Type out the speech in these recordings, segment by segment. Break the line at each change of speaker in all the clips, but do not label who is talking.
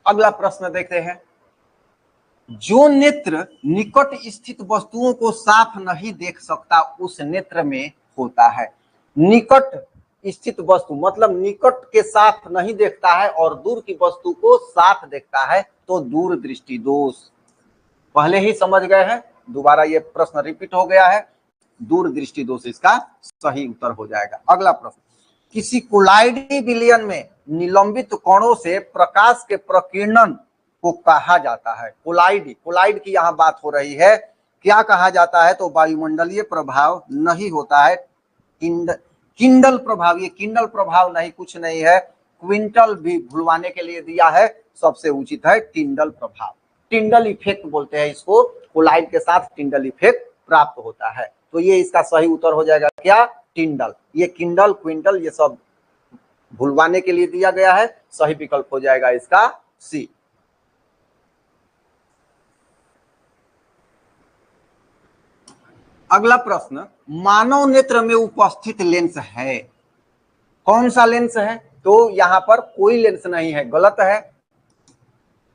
अगला प्रश्न देखते हैं। जो नेत्र निकट स्थित वस्तुओं को साफ नहीं देख सकता उस नेत्र में होता है। निकट स्थित वस्तु मतलब निकट के साफ नहीं देखता है और दूर की वस्तु को साफ देखता है तो दूर दृष्टि दोष। पहले ही समझ गए हैं, दोबारा ये प्रश्न रिपीट हो गया है। दूर दृष्टि दोष इसका सही उत्तर हो जाएगा। अगला प्रश्न, किसी कोलाइडी विलयन में निलंबित कणों से प्रकाश के प्रकीर्णन को कहा जाता है। कोलाइड की यहाँ बात हो रही है, क्या कहा जाता है? तो वायुमंडलीय प्रभाव नहीं होता है, किंडल प्रभाव। ये किंडल प्रभाव नहीं, कुछ नहीं है, क्विंटल भी भुलवाने के लिए दिया है, सबसे उचित है टिंडल प्रभाव। टिंडल इफेक्ट बोलते हैं इसको, कोलाइड के साथ टिंडल इफेक्ट प्राप्त होता है। तो ये इसका सही उत्तर हो जाएगा क्या? टिंडल। ये किंडल क्विंटल ये सब भुलवाने के लिए दिया गया है, सही विकल्प हो जाएगा इसका सी। अगला प्रश्न, मानव नेत्र में उपस्थित लेंस है, कौन सा लेंस है? तो यहां पर कोई लेंस नहीं है, गलत है।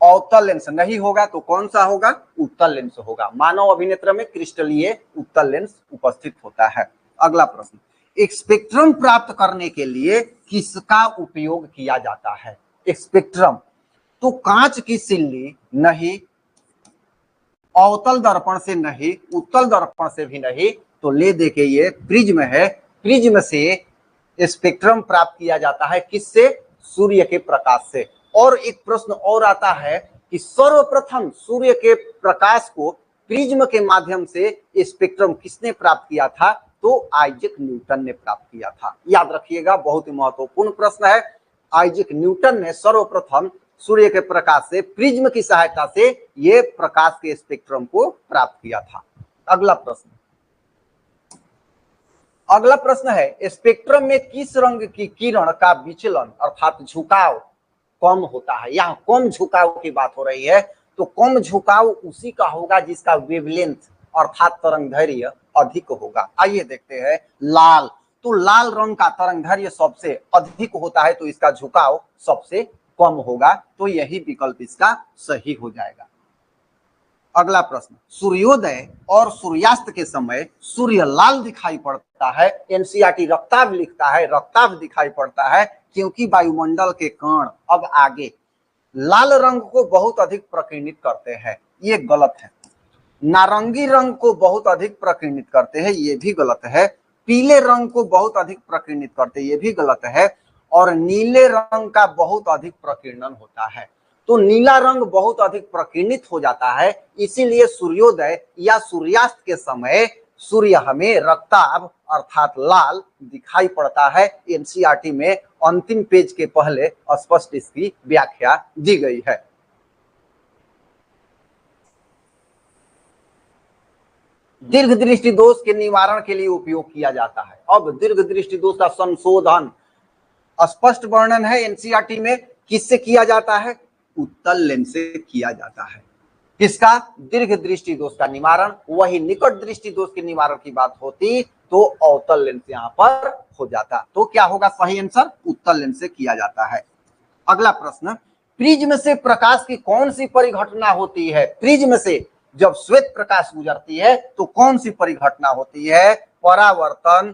अवतल लेंस नहीं होगा तो कौन सा होगा? उत्तल लेंस होगा। मानव अभिनेत्र में क्रिस्टलीय उत्तल लेंस उपस्थित होता है। अगला प्रश्न, एक स्पेक्ट्रम प्राप्त करने के लिए किसका उपयोग किया जाता है? स्पेक्ट्रम तो कांच की सिल्ली नहीं, अवतल दर्पण से नहीं, उत्तल दर्पण से भी नहीं, तो ले दे के ये प्रिज्म है। प्रिज्म से स्पेक्ट्रम प्राप्त किया जाता है, किससे? सूर्य के प्रकाश से। और एक प्रश्न और आता है कि सर्वप्रथम सूर्य के प्रकाश को प्रिज्म के माध्यम से स्पेक्ट्रम किसने प्राप्त किया था? तो आइजैक न्यूटन ने प्राप्त किया था। याद रखिएगा, बहुत ही महत्वपूर्ण प्रश्न है। आइजैक न्यूटन ने सर्वप्रथम सूर्य के प्रकाश से प्रिज्म की सहायता से ये प्रकाश के स्पेक्ट्रम को प्राप्त किया था। अगला प्रश्न है, स्पेक्ट्रम में किस रंग की किरण का विचलन अर्थात झुकाव कम होता है? यहाँ कम झुकाव की बात हो रही है, तो कम झुकाव उसी का होगा जिसका वेवलेंथ अर्थात तरंगदैर्घ्य अधिक होगा। आइए देखते हैं, लाल, तो लाल रंग का तरंगदैर्घ्य सबसे अधिक होता है तो इसका झुकाव सबसे कम होगा, तो यही विकल्प इसका सही हो जाएगा। अगला प्रश्न, सूर्योदय और सूर्यास्त के समय सूर्य लाल दिखाई पड़ता है। एनसीईआरटी रक्ताभ लिखता है, रक्ताभ दिखाई पड़ता है क्योंकि वायुमंडल के कण अब आगे लाल रंग को बहुत अधिक प्रकीर्णित करते हैं, ये गलत है। नारंगी रंग को बहुत अधिक प्रकीर्णित करते हैं, ये भी गलत है। पीले रंग को बहुत अधिक प्रकीर्णित करते हैं, ये भी गलत है। और नीले रंग का बहुत अधिक प्रकीर्णन होता है, तो नीला रंग बहुत अधिक प्रकीर्णित हो जाता है, इसीलिए सूर्योदय या सूर्यास्त के समय सूर्य हमें रक्ताभ अर्थात लाल दिखाई पड़ता है। एनसीईआरटी में अंतिम पेज के पहले स्पष्ट इसकी व्याख्या दी गई है। दीर्घ दृष्टि दोष के निवारण के लिए उपयोग किया जाता है। अब दीर्घ दृष्टि दोष का संशोधन स्पष्ट वर्णन है एनसीईआरटी में, किससे किया जाता है? उत्तल लेंस से किया जाता है। किसका? दीर्घ दृष्टि दोष का निवारण। वही निकट दृष्टि दोष के निवारण की बात होती तो अवतल लेंस यहां पर हो जाता। तो क्या होगा सही आंसर? उत्तल लेंस से किया जाता है। अगला प्रश्न, प्रिज्म से प्रकाश की कौन सी परिघटना होती है? प्रिज्म से जब श्वेत प्रकाश गुजरती है तो कौन सी परिघटना होती है? परावर्तन,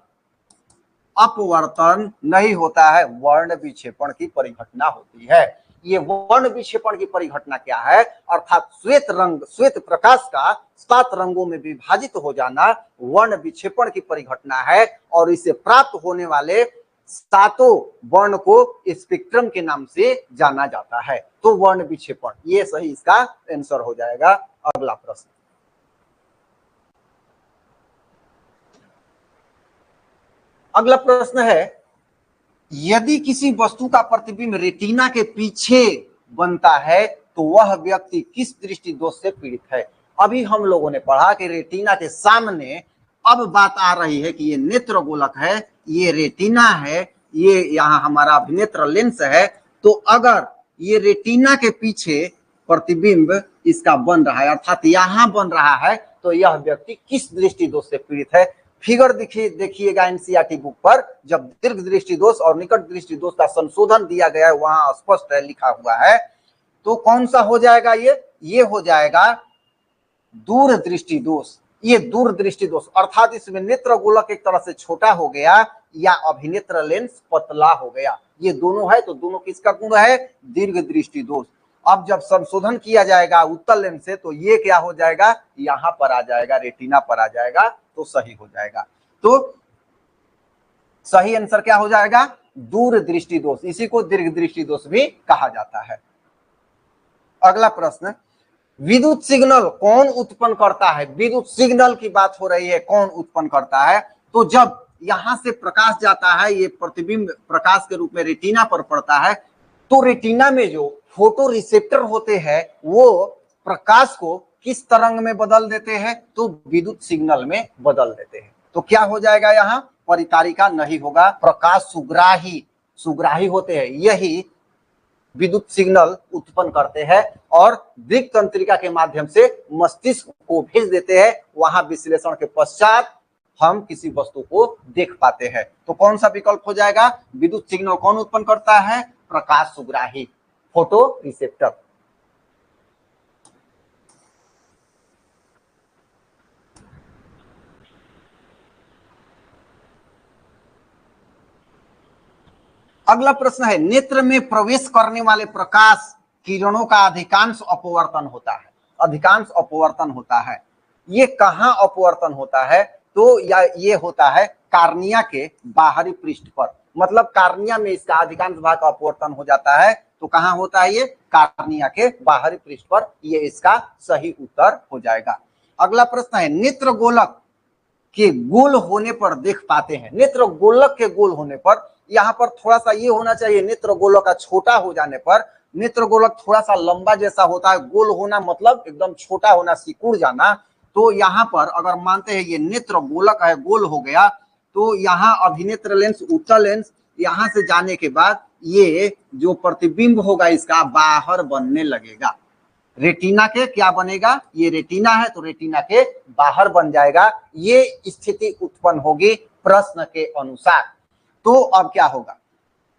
अपवर्तन नहीं होता है, वर्ण विक्षेपण की परिघटना होती है। ये वर्ण विक्षेपण की परिघटना क्या है? अर्थात श्वेत प्रकाश का 7 रंगों में विभाजित हो जाना वर्ण विक्षेपण की परिघटना है, और इसे प्राप्त होने वाले 7 वर्ण को स्पेक्ट्रम के नाम से जाना जाता है। तो वर्ण विक्षेपण, ये सही इसका आंसर हो जाएगा। अगला प्रश्न, अगला प्रश्न है, यदि किसी वस्तु का प्रतिबिंब रेटिना के पीछे बनता है तो वह व्यक्ति किस दृष्टि दोष से पीड़ित है? अभी हम लोगों ने पढ़ा कि रेटिना के सामने, अब बात आ रही है कि ये नेत्र गोलक है, ये रेटिना है, ये यहाँ हमारा अभिनेत्र लेंस है। तो अगर ये रेटिना के पीछे प्रतिबिंब इसका बन रहा है अर्थात यहाँ बन रहा है तो यह व्यक्ति किस दृष्टि दोष से पीड़ित है? फिगर देखिएगा एनसीईआरटी बुक पर, जब दीर्घ दृष्टि दोष और निकट दृष्टि दोष का संशोधन दिया गया है वहां स्पष्ट है, लिखा हुआ है तो कौन सा हो जाएगा? ये हो जाएगा दूरदृष्टि दोष। ये दूरदृष्टि दोष अर्थात इसमें नेत्र गोलक एक तरह से छोटा हो गया या अभिनेत्र लेंस पतला हो गया। ये दोनों है, तो दोनों किसका गुण है? दीर्घ दृष्टि दोष। अब जब संशोधन किया जाएगा उत्तल लेंस से तो ये क्या हो जाएगा? यहां पर आ जाएगा, रेटिना पर आ जाएगा, तो सही हो जाएगा। तो सही आंसर क्या हो जाएगा? दूरदृष्टि दोष। इसी को दीर्घ दृष्टि दोष भी कहा जाता है। अगला प्रश्न, विद्युत सिग्नल कौन उत्पन्न करता है? विद्युत सिग्नल की बात हो रही है, कौन उत्पन्न करता है? तो जब यहां से प्रकाश जाता है, ये प्रतिबिंब प्रकाश के रूप में रेटिना पर पड़ता है, तो रेटिना में जो फोटो रिसेप्टर होते हैं वो प्रकाश को किस तरंग में बदल देते हैं? तो विद्युत सिग्नल में बदल देते हैं। तो क्या हो जाएगा? यहाँ परितारिका नहीं होगा, प्रकाश सुग्राही होते हैं, यही विद्युत सिग्नल उत्पन्न करते हैं और दृक् तंत्रिका के माध्यम से मस्तिष्क को भेज देते हैं। वहां विश्लेषण के पश्चात हम किसी वस्तु को देख पाते हैं। तो कौन सा विकल्प हो जाएगा? विद्युत सिग्नल कौन उत्पन्न करता है? प्रकाश सुग्राही, फोटो रिसेप्टर। अगला प्रश्न है, नेत्र में प्रवेश करने वाले प्रकाश किरणों का अधिकांश अपवर्तन होता है। अधिकांश अपवर्तन होता है, ये कहां अपवर्तन होता है? तो ये होता है कार्निया के बाहरी पृष्ठ पर। मतलब कार्निया में इसका अधिकांश भाग का अपवर्तन हो जाता है। तो कहां होता है? ये कार्निया के बाहरी पृष्ठ पर। ये इसका सही उत्तर हो जाएगा। अगला प्रश्न है, नेत्र गोलक के गोल होने पर देख पाते हैं। नेत्र गोलक के गोल होने पर, यहाँ पर थोड़ा सा ये होना चाहिए, नेत्र गोलक का छोटा हो जाने पर, नेत्र गोलक थोड़ा सा लंबा जैसा होता है। गोल होना मतलब एकदम छोटा होना, सिकुड़ जाना। तो यहाँ पर अगर मानते हैं ये नेत्र गोलक है, गोल हो गया, तो यहाँ अभिनेत्र लेंस, उत्तल लेंस, यहाँ से जाने के बाद ये जो प्रतिबिंब होगा इसका बाहर बनने लगेगा। रेटिना के क्या बनेगा? ये रेटिना है तो रेटिना के बाहर बन जाएगा। ये स्थिति उत्पन्न होगी प्रश्न के अनुसार। तो अब क्या होगा?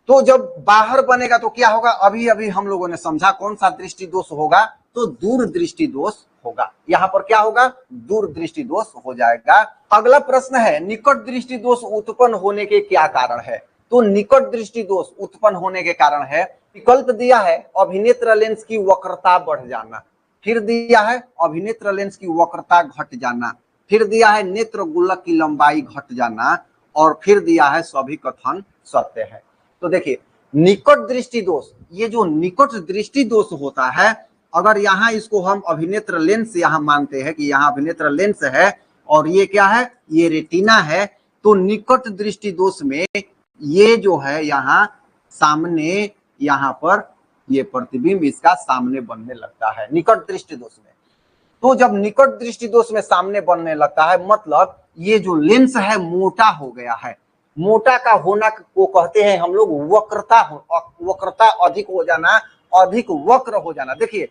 तो जब बाहर बनेगा तो क्या होगा? अभी अभी हम लोगों ने समझा कौन सा दृष्टि दोष होगा? तो दूरदृष्टि दोष होगा। यहाँ पर क्या होगा? दूरदृष्टि दोष हो जाएगा। अगला प्रश्न है, निकट दृष्टि दोष उत्पन्न होने के क्या कारण है? तो निकट दृष्टि दोष उत्पन्न होने के कारण है, विकल्प दिया है अभिनेत्र लेंस की वक्रता बढ़ जाना, फिर दिया है अभिनेत्र लेंस की वक्रता घट जाना, फिर दिया है नेत्र गोलक की लंबाई घट जाना, और फिर दिया है सभी कथन सत्य है। तो देखिए, निकट दृष्टि दोष, ये जो निकट दृष्टि दोष होता है, अगर यहाँ इसको हम अभिनेत्र लेंस यहाँ मानते हैं कि यहाँ अभिनेत्र लेंस है और ये क्या है? ये रेटिना है, तो निकट दृष्टि दोष में ये जो है यहाँ सामने, यहाँ पर ये प्रतिबिंब इसका सामने बनने लगता है निकट दृष्टि दोष में। तो जब निकट दृष्टि दोष में सामने बनने लगता है, मतलब ये जो लेंस है मोटा हो गया है। मोटा का होना को कहते हैं हम लोग वक्रता। वक्रता अधिक हो जाना, अधिक वक्र हो जाना। देखिए,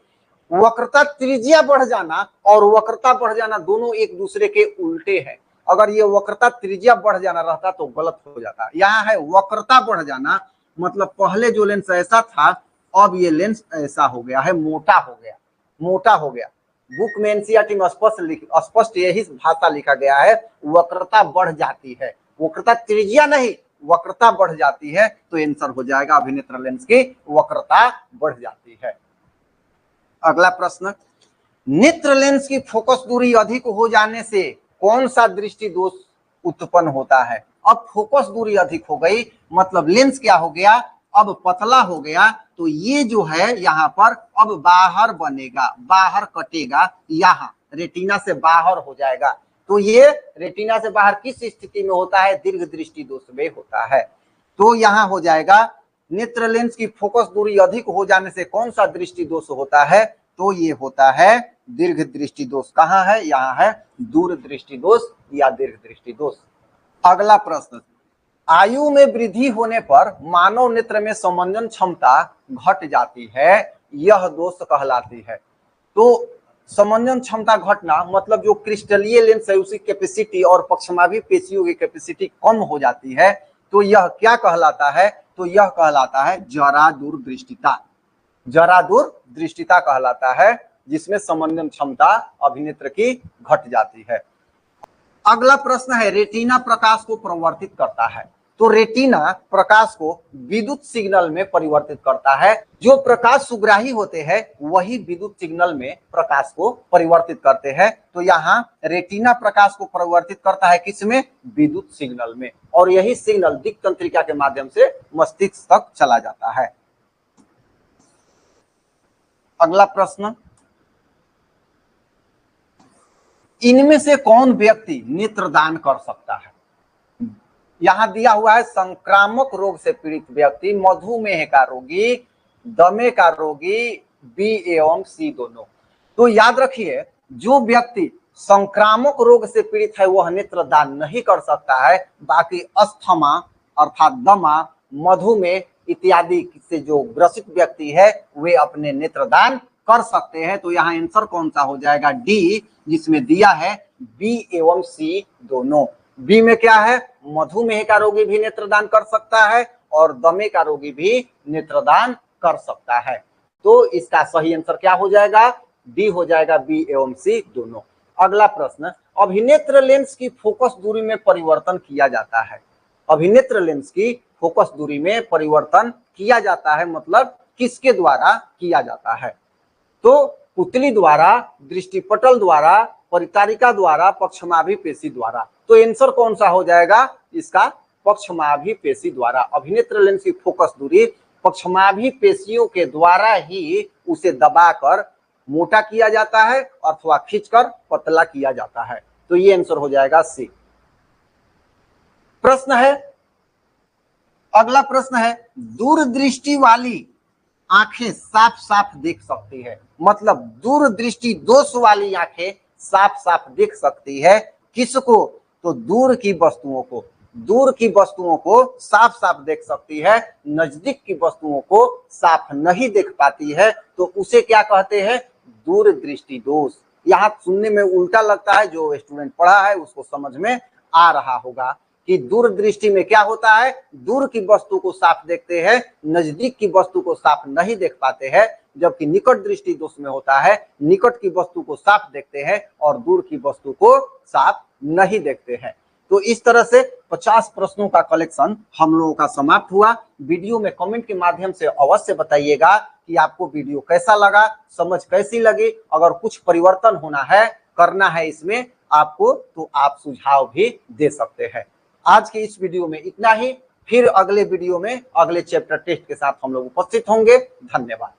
वक्रता त्रिज्या बढ़ जाना और वक्रता बढ़ जाना दोनों एक दूसरे के उल्टे हैं। अगर ये वक्रता त्रिज्या बढ़ जाना रहता तो गलत हो जाता। यहाँ है वक्रता बढ़ जाना, मतलब पहले जो लेंस ऐसा था अब ये लेंस ऐसा हो गया है, मोटा हो गया, मोटा हो गया। बुक में एनसीईआरटी में स्पष्ट यही भाषा लिखा गया है, वक्रता बढ़ जाती है, वक्रता त्रिज्या नहीं, वक्रता बढ़ जाती है। तो आंसर हो जाएगा अभिनेत्र लेंस की वक्रता बढ़ जाती है। अगला प्रश्न, नेत्र लेंस की फोकस दूरी अधिक हो जाने से कौन सा दृष्टि दोष उत्पन्न होता है? अब फोकस दूरी अधिक हो गई, मतलब लेंस क्या हो गया? अब पतला हो गया। तो ये जो है यहाँ पर अब बाहर बनेगा, बाहर कटेगा, यहाँ रेटिना से बाहर हो जाएगा। तो ये रेटिना से बाहर किस स्थिति में होता है? दीर्घ दृष्टि दोष में होता है। तो यहाँ हो जाएगा नेत्र लेंस की फोकस दूरी अधिक हो जाने से कौन सा दृष्टि दोष होता है? तो ये होता है दीर्घ दृष्टि दोष। कहाँ है? यहाँ है दूर दृष्टि दोष या दीर्घ दृष्टि दोष। अगला प्रश्न, आयु में वृद्धि होने पर मानव नेत्र में समंजन क्षमता घट जाती है, यह दोष कहलाती है। तो समंजन क्षमता घटना मतलब जो क्रिस्टलीय लेंस है उसकी कैपेसिटी और पक्षमाभी पेशियों की कैपेसिटी कम हो जाती है। तो यह क्या कहलाता है? तो यह कहलाता है जरा दूरदृष्टिता। जरा दूरदृष्टिता कहलाता है, जिसमें समन्वय क्षमता अभिनेत्र की घट जाती है। अगला प्रश्न है, रेटिना प्रकाश को परिवर्तित करता है। तो रेटिना प्रकाश को विद्युत सिग्नल में परिवर्तित करता है। जो प्रकाश सुग्राही होते हैं वही विद्युत सिग्नल में प्रकाश को परिवर्तित करते हैं। तो यहाँ रेटिना प्रकाश को परिवर्तित करता है किसमें? विद्युत सिग्नल में, और यही सिग्नल दिक् तंत्रिका के माध्यम से मस्तिष्क तक चला जाता है। अगला प्रश्न, इनमें से कौन व्यक्ति नेत्रदान कर सकता है? यहां दिया हुआ है संक्रामक रोग से पीड़ित व्यक्ति, मधुमेह का रोगी, दमे का रोगी, बी एवं सी दोनों। तो याद रखिए, जो व्यक्ति संक्रामक रोग से पीड़ित है वह नेत्रदान नहीं कर सकता है। बाकी अस्थमा अर्थात दमा, मधुमेह इत्यादि से जो ग्रसित व्यक्ति है वे अपने नेत्रदान कर सकते हैं। तो यहाँ आंसर कौन सा हो जाएगा? डी, जिसमें दिया है बी एवं सी दोनों। बी में क्या है? मधुमेह का रोगी भी नेत्रदान कर सकता है और दमे का रोगी भी नेत्रदान कर सकता है। तो इसका सही आंसर क्या हो जाएगा? डी हो जाएगा, बी एवं सी दोनों। अगला प्रश्न, अभिनेत्र लेंस की फोकस दूरी में परिवर्तन किया जाता है। अभिनेत्र लेंस की फोकस दूरी में परिवर्तन किया जाता है, मतलब किसके द्वारा किया जाता है? तो पुतली द्वारा, दृष्टिपटल द्वारा, परितारिका द्वारा, पक्षमाभि पेशी द्वारा। तो आंसर कौन सा हो जाएगा इसका? पक्षमाभि पेशी द्वारा। अभिनेत्र लेंस की फोकस दूरी पक्षमाभि पेशियों के द्वारा ही उसे दबाकर मोटा किया जाता है अथवा खींचकर पतला किया जाता है। तो ये आंसर हो जाएगा सी। प्रश्न है, अगला प्रश्न है, दूरदृष्टि वाली आंखें साफ साफ देख सकती है। मतलब दूरदृष्टि दोष वाली आंखें साफ साफ देख सकती है। किसको? तो दूर की वस्तुओं को। दूर की वस्तुओं को साफ साफ देख सकती है, नजदीक की वस्तुओं को साफ नहीं देख पाती है। तो उसे क्या कहते हैं? दूरदृष्टि दोष। यहाँ सुनने में उल्टा लगता है, जो स्टूडेंट पढ़ा है उसको समझ में आ रहा होगा कि दूरदृष्टि में क्या होता है? दूर की वस्तु को साफ देखते हैं, नजदीक की वस्तु को साफ नहीं देख पाते हैं। जबकि निकट दृष्टि दोष में होता है, निकट की वस्तु को साफ देखते हैं और दूर की वस्तु को साफ नहीं देखते हैं। तो इस तरह से 50 प्रश्नों का कलेक्शन हम लोगों का समाप्त हुआ। वीडियो में कमेंट के माध्यम से अवश्य बताइएगा कि आपको वीडियो कैसा लगा, समझ कैसी लगी। अगर कुछ परिवर्तन होना है, करना है इसमें आपको, तो आप सुझाव भी दे सकते हैं। आज के इस वीडियो में इतना ही। फिर अगले वीडियो में अगले चैप्टर टेस्ट के साथ हम लोग उपस्थित होंगे। धन्यवाद।